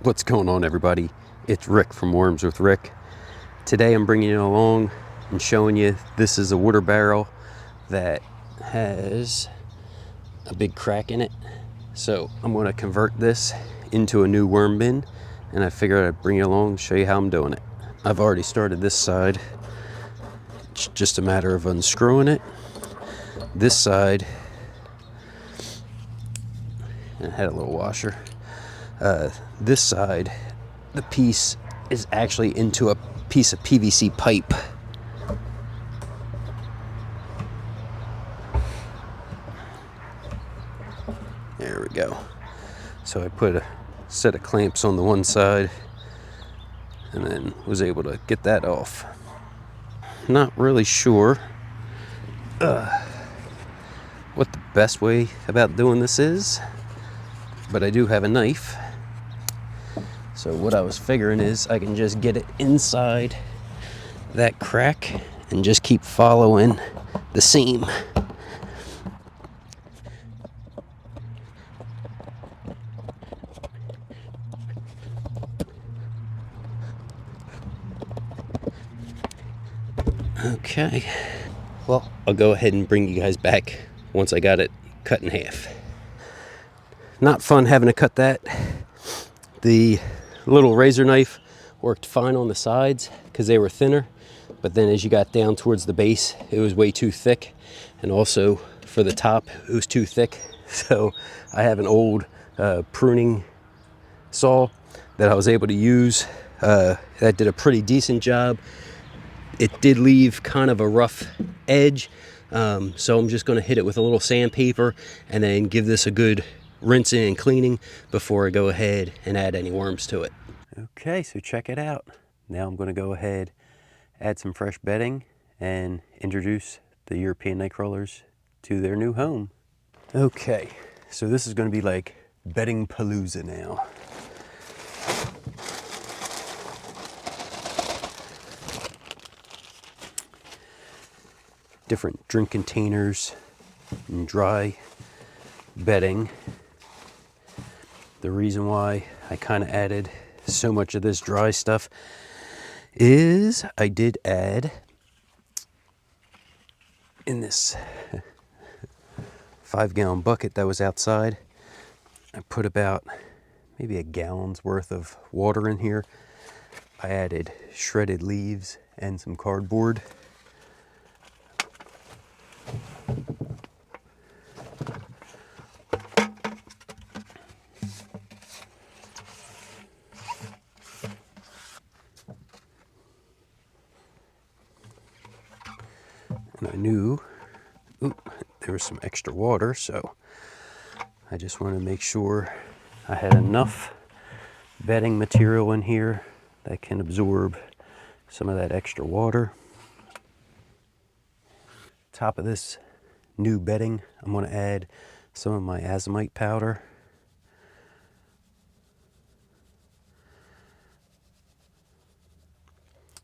What's going on, everybody? It's Rick from Worms with Rick. Today I'm bringing you along and showing you this is a water barrel that has a big crack in it. So I'm going to convert this into a new worm bin, and I figured I'd bring you along and show you how I'm doing it. I've already started this side. It's just a matter of unscrewing it. This side, and it had a little washer. This side, the piece is actually into a piece of PVC pipe. There we go. So I put a set of clamps on the one side and then was able to get that off. Not really sure what the best way about doing this is, but I do have a knife. So what I was figuring is I can just get it inside that crack and just keep following the seam. Okay, well, I'll go ahead and bring you guys back once I got it cut in half. Not fun having to cut that. The little razor knife worked fine on the sides because they were thinner, but then as you got down towards the base, it was way too thick, and also for the top, it was too thick. So I have an old pruning saw that I was able to use that did a pretty decent job. It did leave kind of a rough edge, so I'm just going to hit it with a little sandpaper and then give this a good rinsing and cleaning before I go ahead and add any worms to it. Okay, so check it out. Now I'm going to go ahead, add some fresh bedding, and introduce the European nightcrawlers to their new home. Okay, so this is going to be like bedding palooza now. Different drink containers and dry bedding. The reason why I kind of added so much of this dry stuff is I did add in this 5-gallon bucket that was outside. I put about maybe a gallon's worth of water in here. I added shredded leaves and some cardboard. And I knew there was some extra water, so I just wanted to make sure I had enough bedding material in here that can absorb some of that extra water. Top of this new bedding, I'm going to add some of my azomite powder.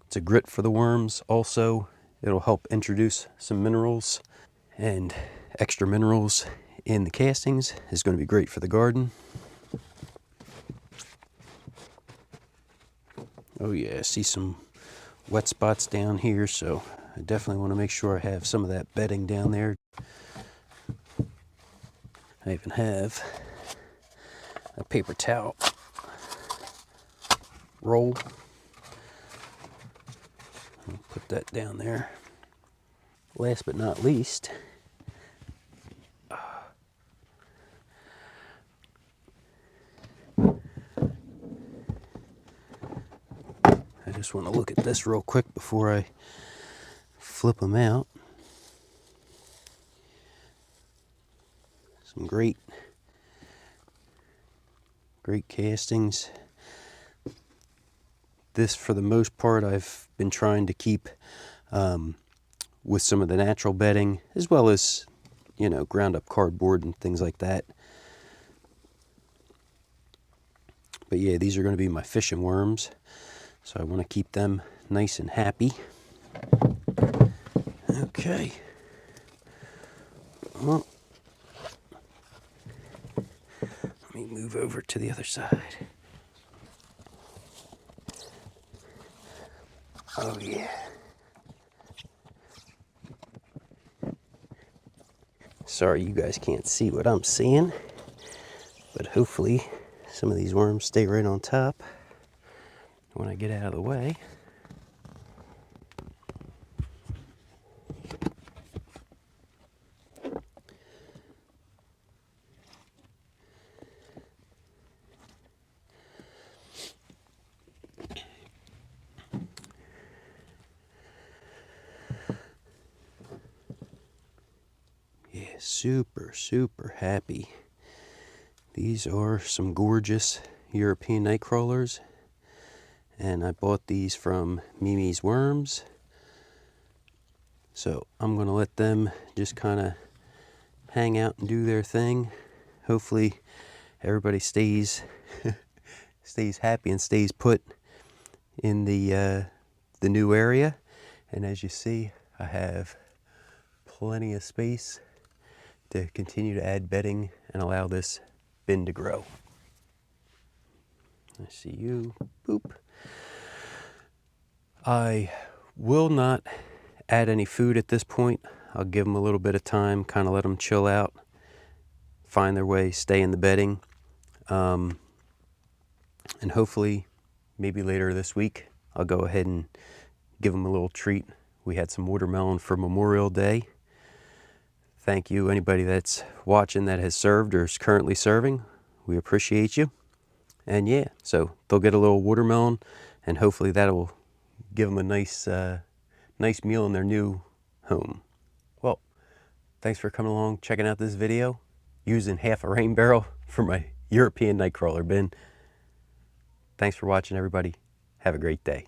It's a grit for the worms. Also, it'll help introduce some minerals, and extra minerals in the castings is going to be great for the garden. Oh yeah, I see some wet spots down here, so I definitely want to make sure I have some of that bedding down there. I even have a paper towel roll. I'll put that down there. Last but not least, I just want to look at this real quick before I flip them out. Some great castings. This, for the most part, I've been trying to keep with some of the natural bedding, as well as, you know, ground up cardboard and things like that. But yeah, these are going to be my fishing worms, so I want to keep them nice and happy. Okay. Well, let me move over to the other side. Oh yeah. Sorry you guys can't see what I'm seeing, but hopefully some of these worms stay right on top when I get out of the way. Yeah, super, super happy. These are some gorgeous European nightcrawlers, and I bought these from Mimi's Worms. So I'm going to let them just kind of hang out and do their thing. Hopefully everybody stays stays happy and stays put in the new area. And as you see, I have plenty of space to continue to add bedding and allow this bin to grow. I see you. Boop. I will not add any food at this point. I'll give them a little bit of time, kind of let them chill out, find their way, stay in the bedding. And hopefully, maybe later this week, I'll go ahead and give them a little treat. We had some watermelon for Memorial Day. Thank you, anybody that's watching that has served or is currently serving. We appreciate you. And yeah, so they'll get a little watermelon, and hopefully that'll give them a nice meal in their new home. Well, thanks for coming along, checking out this video, using half a rain barrel for my European nightcrawler bin. Thanks for watching, everybody. Have a great day.